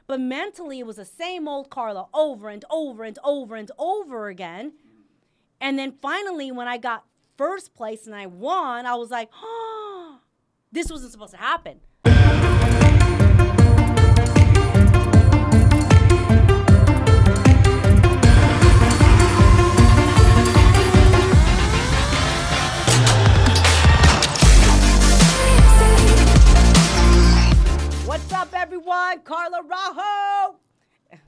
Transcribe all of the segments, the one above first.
But mentally, it was the same old Carla over and over and over and over again. And then finally, when I got first place and I won, I was like, oh, this wasn't supposed to happen. What's up, everyone? Carla Araujo.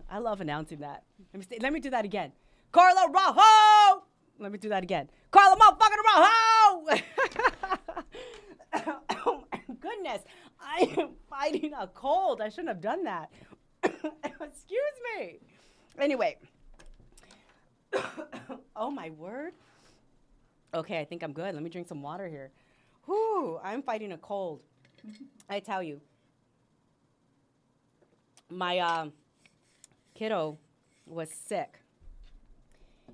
I love announcing that. Let me do that again. Carla Araujo. Let me do that again. Carla motherfucking Araujo. Oh my goodness. I am fighting a cold. I shouldn't have done that. Excuse me. Anyway. Oh my word. Okay, I think I'm good. Let me drink some water here. Whew, I'm fighting a cold. I tell you. My kiddo was sick.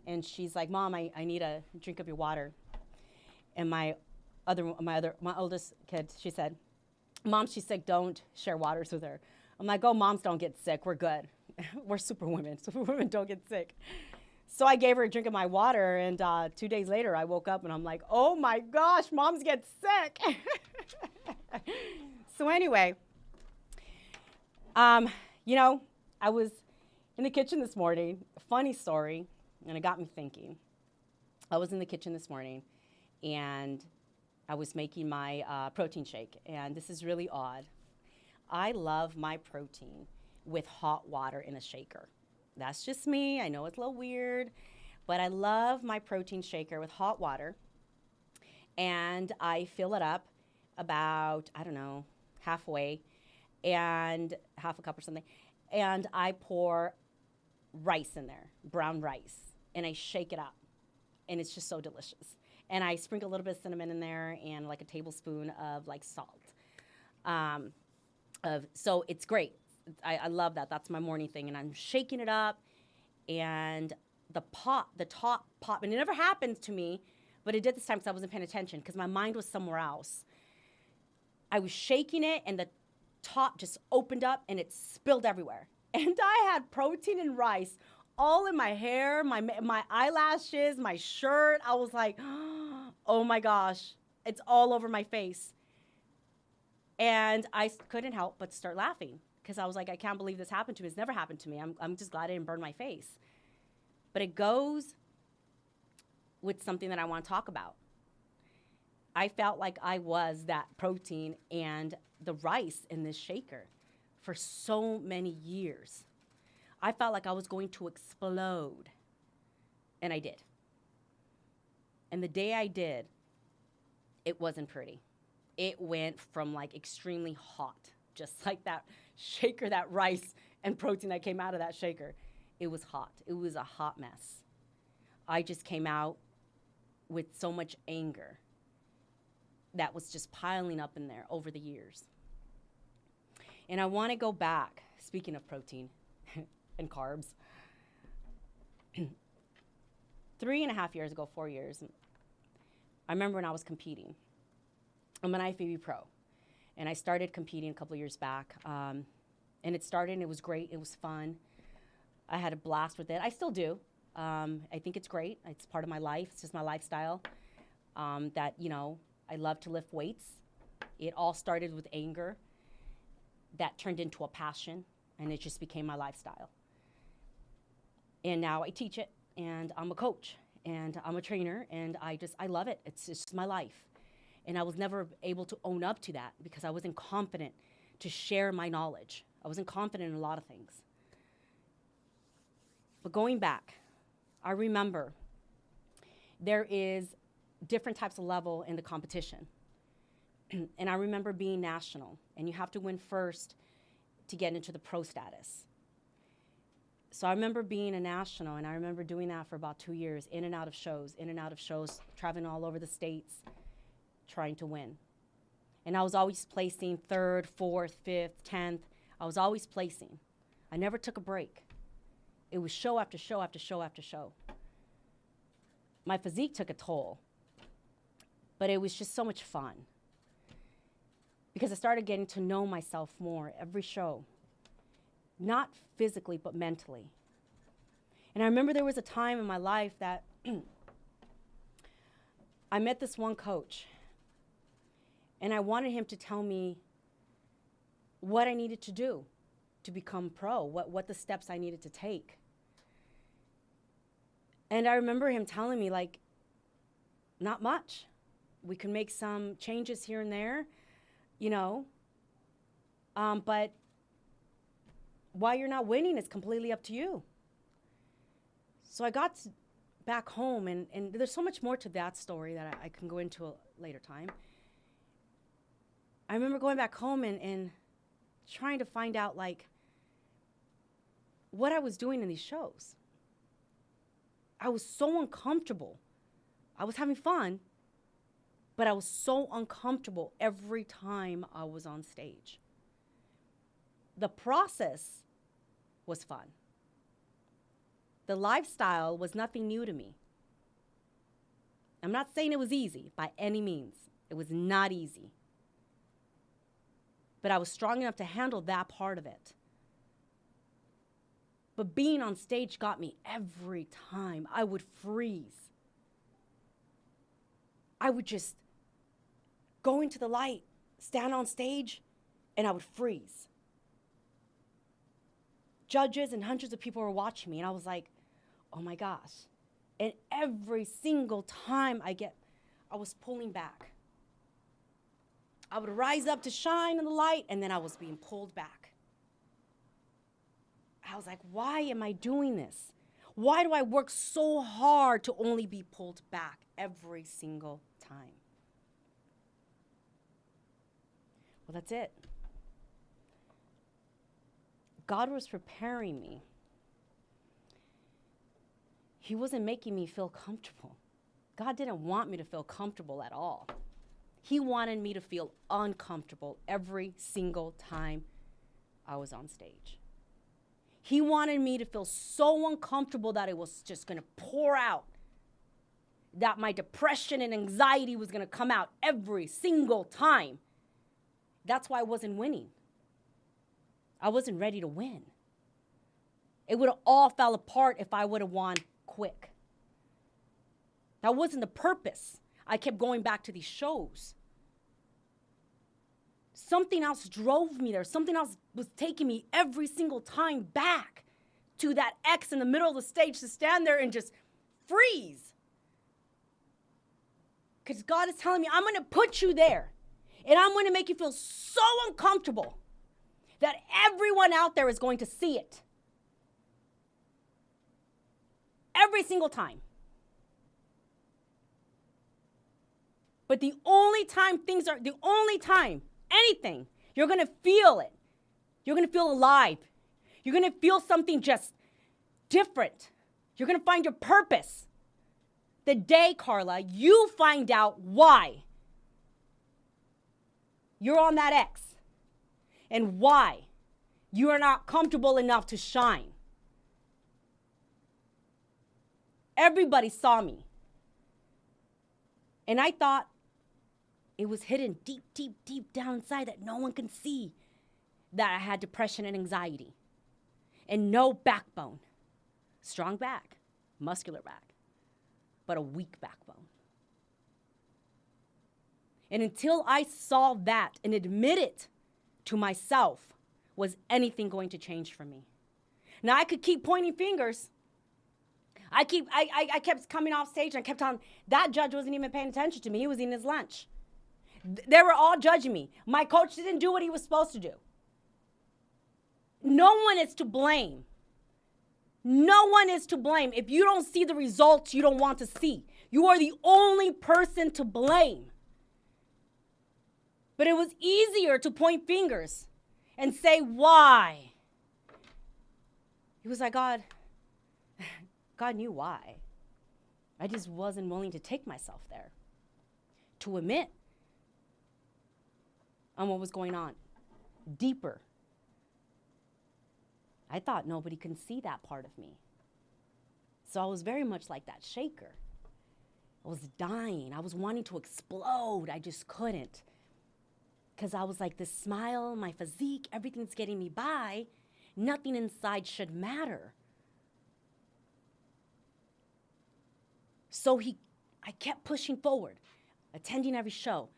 And she's like, Mom, I need a drink of your water. And my oldest kid, she said, Mom, she's sick, don't share waters with her. I'm like, oh, moms don't get sick, we're good. We're superwomen. Superwomen don't get sick. So I gave her a drink of my water, and 2 days later I woke up and I'm like, oh my gosh, moms get sick. So anyway, you know, I was in the kitchen this morning, funny story, and it got me thinking. I was in the kitchen this morning, and I was making my protein shake, and this is really odd. I love my protein with hot water in a shaker. That's just me. I know it's a little weird, but I love my protein shaker with hot water, and I fill it up about, I don't know, halfway, and half a cup or something, and I pour rice in there, brown rice, and I shake it up, and it's just so delicious. And I sprinkle a little bit of cinnamon in there and like a tablespoon of like salt. So it's great. I love that. That's my morning thing, and I'm shaking it up, and the top pop, and it never happened to me, but it did this time because I wasn't paying attention because my mind was somewhere else. I was shaking it, and the top just opened up, and it spilled everywhere. And I had protein and rice all in my hair, my eyelashes, my shirt. I was like, oh my gosh, it's all over my face. And I couldn't help but start laughing because I was like, I can't believe this happened to me. It's never happened to me. I'm just glad I didn't burn my face. But it goes with something that I want to talk about. I felt like I was that protein and the rice in this shaker for so many years. I felt like I was going to explode, and I did. And the day I did, it wasn't pretty. It went from like extremely hot, just like that shaker, that rice and protein that came out of that shaker. It was hot. It was a hot mess. I just came out with so much anger that was just piling up in there over the years. And I want to go back, speaking of protein and carbs, 3.5 years ago, 4 years, I remember when I was competing. I'm an IFBB pro, and I started competing a couple of years back, and it started, and it was great. It was fun. I had a blast with it. I still do. I think it's great. It's part of my life. It's just my lifestyle that, you know, I love to lift weights. It all started with anger that turned into a passion, and it just became my lifestyle. And now I teach it, and I'm a coach, and I'm a trainer, and I love it. It's just my life. And I was never able to own up to that because I wasn't confident to share my knowledge. I wasn't confident in a lot of things. But going back, I remember there is different types of level in the competition. And I remember being national, and you have to win first to get into the pro status. So I remember being a national, and I remember doing that for about 2 years, in and out of shows, traveling all over the states, trying to win. And I was always placing 3rd, 4th, 5th, 10th. I was always placing. I never took a break. It was show after show after show after show. My physique took a toll, but it was just so much fun because I started getting to know myself more every show. not physically, but mentally. And I remember there was a time in my life that I met this one coach, and I wanted him to tell me what I needed to do to become pro, what the steps I needed to take. And I remember him telling me, like, not much. We can make some changes here and there, you know, but why you're not winning is completely up to you. So I got back home, and there's so much more to that story that I can go into a later time. I remember going back home and trying to find out, like, what I was doing in these shows. I was so uncomfortable. I was having fun, but I was so uncomfortable every time I was on stage. The process was fun. The lifestyle was nothing new to me. I'm not saying it was easy by any means. It was not easy. But I was strong enough to handle that part of it. But being on stage got me every time. I would freeze. I would just go into the light, stand on stage, and I would freeze. Judges and hundreds of people were watching me, and I was like, oh my gosh. And every single time I was pulling back. I would rise up to shine in the light, and then I was being pulled back. I was like, why am I doing this? Why do I work so hard to only be pulled back every single time? Well, that's it. God was preparing me. He wasn't making me feel comfortable. God didn't want me to feel comfortable at all. He wanted me to feel uncomfortable every single time I was on stage. He wanted me to feel so uncomfortable that it was just going to pour out, that my depression and anxiety was going to come out every single time. That's why I wasn't winning. I wasn't ready to win. It would have all fell apart if I would have won quick. That wasn't the purpose. I kept going back to these shows. Something else drove me there. Something else was taking me every single time back to that X in the middle of the stage to stand there and just freeze. Because God is telling me, I'm going to put you there. And I'm going to make you feel so uncomfortable that everyone out there is going to see it. Every single time. But the only time anything, you're going to feel it. You're going to feel alive. You're going to feel something just different. You're going to find your purpose. The day, Carla, you find out why you're on that X and why you are not comfortable enough to shine. Everybody saw me. And I thought it was hidden deep, deep, deep down inside that no one can see that I had depression and anxiety and no backbone. Strong back, muscular back, but a weak backbone. And until I saw that and admitted to myself, was anything going to change for me? Now, I could keep pointing fingers. I kept coming off stage and I kept telling, that judge wasn't even paying attention to me. He was eating his lunch. They were all judging me. My coach didn't do what he was supposed to do. No one is to blame. No one is to blame. If you don't see the results you don't want to see, you are the only person to blame. But it was easier to point fingers and say, why? He was like, God knew why. I just wasn't willing to take myself there, to admit on what was going on deeper. I thought nobody can see that part of me. So I was very much like that shaker. I was dying. I was wanting to explode. I just couldn't. Because I was like, this smile, my physique, everything's getting me by. Nothing inside should matter. So I kept pushing forward, attending every show,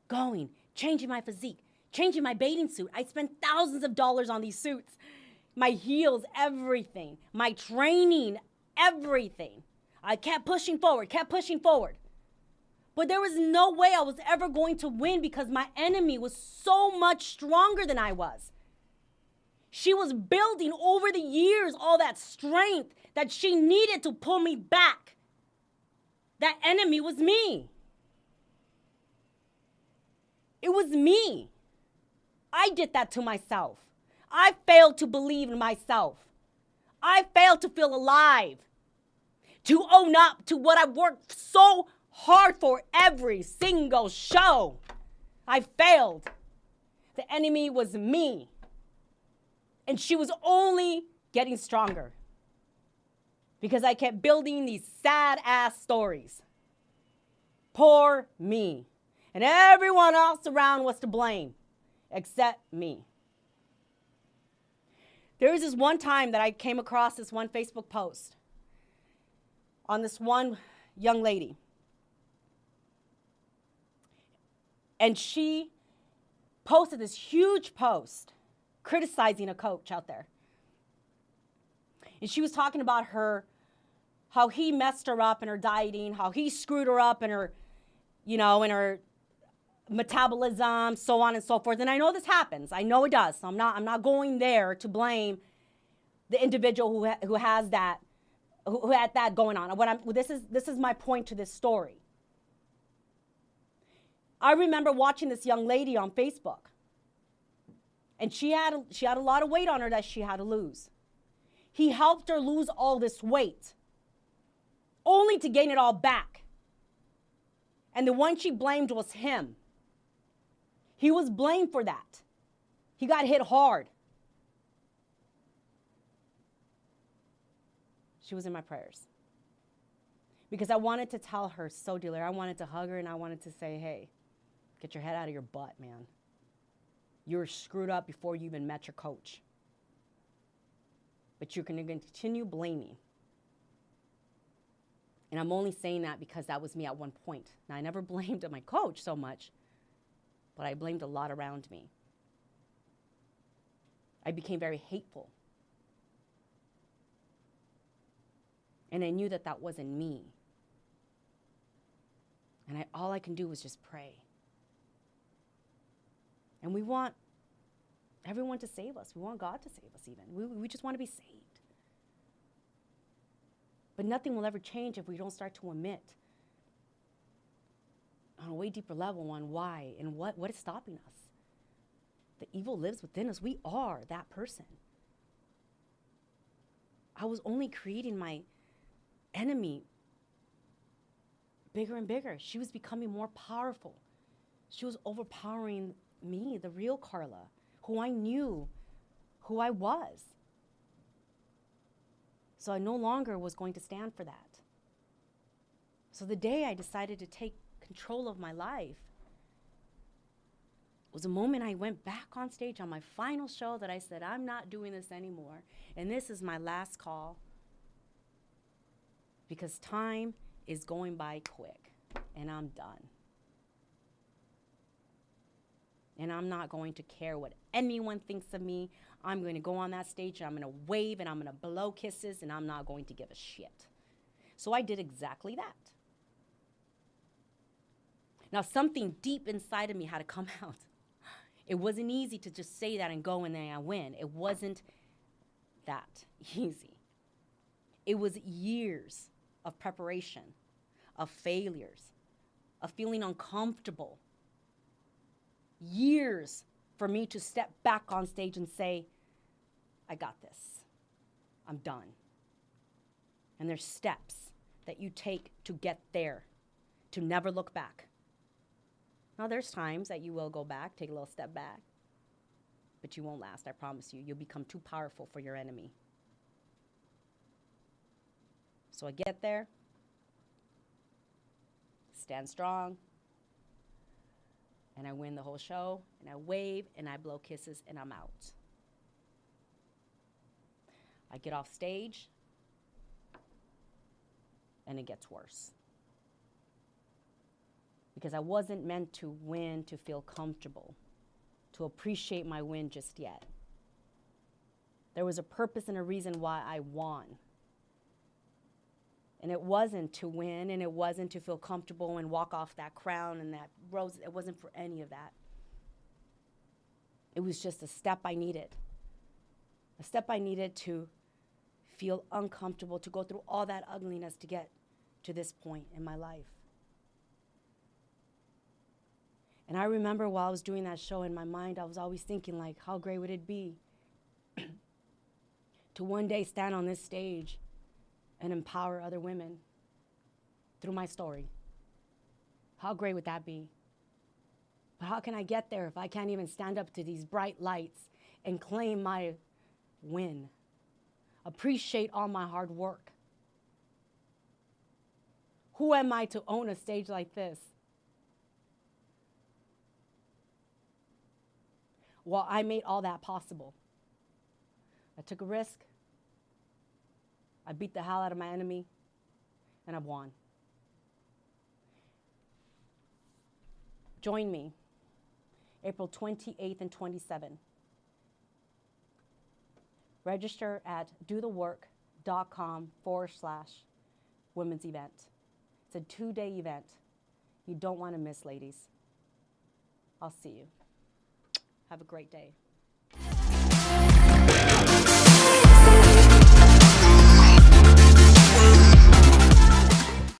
going, changing my physique, changing my bathing suit. I spent thousands of dollars on these suits, my heels, everything, my training, everything. I kept pushing forward, kept pushing forward. But there was no way I was ever going to win because my enemy was so much stronger than I was. She was building over the years all that strength that she needed to pull me back. That enemy was me. It was me. I did that to myself. I failed to believe in myself. I failed to feel alive, to own up to what I worked so hard for every single show. I failed. The enemy was me. And she was only getting stronger because I kept building these sad-ass stories. Poor me. And everyone else around was to blame except me. There was this one time that I came across this one Facebook post on this one young lady. And she posted this huge post criticizing a coach out there. And she was talking about how he messed her up in her dieting, how he screwed her up in her, in her metabolism, so on and so forth. And I know this happens. I know it does. So I'm not going there to blame the individual who has that, who had that going on. This is my point to this story. I remember watching this young lady on Facebook. And she had a lot of weight on her that she had to lose. He helped her lose all this weight, only to gain it all back. And the one she blamed was him. He was blamed for that. He got hit hard. She was in my prayers. Because I wanted to tell her so dearly. I wanted to hug her and I wanted to say, hey, get your head out of your butt, man. You were screwed up before you even met your coach. But you're going to continue blaming. And I'm only saying that because that was me at one point. Now, I never blamed my coach so much, but I blamed a lot around me. I became very hateful. And I knew that that wasn't me. And all I can do was just pray. And we want everyone to save us. We want God to save us even. We just want to be saved. But nothing will ever change if we don't start to admit on a way deeper level on why and what is stopping us. The evil lives within us. We are that person. I was only creating my enemy bigger and bigger. She was becoming more powerful. She was overpowering me, the real Carla, who I knew who I was. So I no longer was going to stand for that. So the day I decided to take control of my life was the moment I went back on stage on my final show that I said, I'm not doing this anymore. And this is my last call because time is going by quick and I'm done. And I'm not going to care what anyone thinks of me. I'm going to go on that stage and I'm going to wave and I'm going to blow kisses and I'm not going to give a shit. So I did exactly that. Now, something deep inside of me had to come out. It wasn't easy to just say that and go and then I win. It wasn't that easy. It was years of preparation, of failures, of feeling uncomfortable. Years for me to step back on stage and say, I got this. I'm done. And there's steps that you take to get there, to never look back. Now, there's times that you will go back, take a little step back, but you won't last, I promise you. You'll become too powerful for your enemy. So I get there, stand strong, and I win the whole show, and I wave, and I blow kisses, and I'm out. I get off stage, and it gets worse. Because I wasn't meant to win to feel comfortable, to appreciate my win just yet. There was a purpose and a reason why I won. And it wasn't to win, and it wasn't to feel comfortable and walk off that crown and that rose. It wasn't for any of that. It was just a step I needed. A step I needed to feel uncomfortable, to go through all that ugliness to get to this point in my life. And I remember while I was doing that show, in my mind, I was always thinking, like, how great would it be to one day stand on this stage and empower other women through my story? How great would that be? But how can I get there if I can't even stand up to these bright lights and claim my win? Appreciate all my hard work. Who am I to own a stage like this? Well, I made all that possible. I took a risk. I beat the hell out of my enemy, and I've won. Join me, April 28th and 27th. Register at dothework.com/women's event. It's a 2-day event. You don't want to miss, ladies. I'll see you. Have a great day.